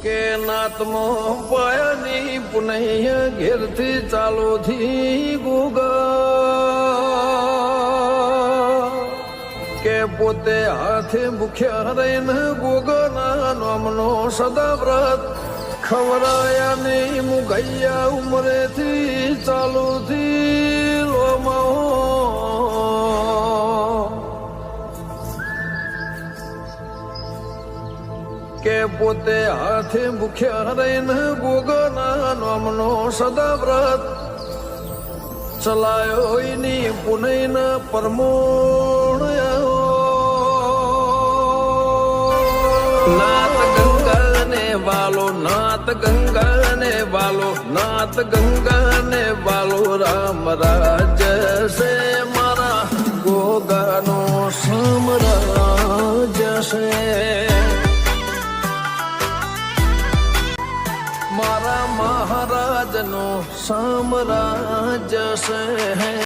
કે નાતમો પાયાની પુનૈય ઘેરથી ચાલોથી ગોગા કે પોતે હાથે ભૂખ્યા રહીને ગોગના નામનો સદા વ્રત ખવરાયા નહીં મુગૈયા ઉમરેથી ચાલુથી લોમાઓ કે પોતે હાથે ભૂખ્યા રહીને ગોગના નામનો સદા વ્રત ચલાયો એની પુનૈના પરમોણ નાત ગંગા ને વાલો નાત ગંગા ને વાલો નાત ગંગા ને વાલો રામ રાજ છે મારા ગોગાનો સામ્રાજ છે મારા મહારાજનો સામ્રાજ છે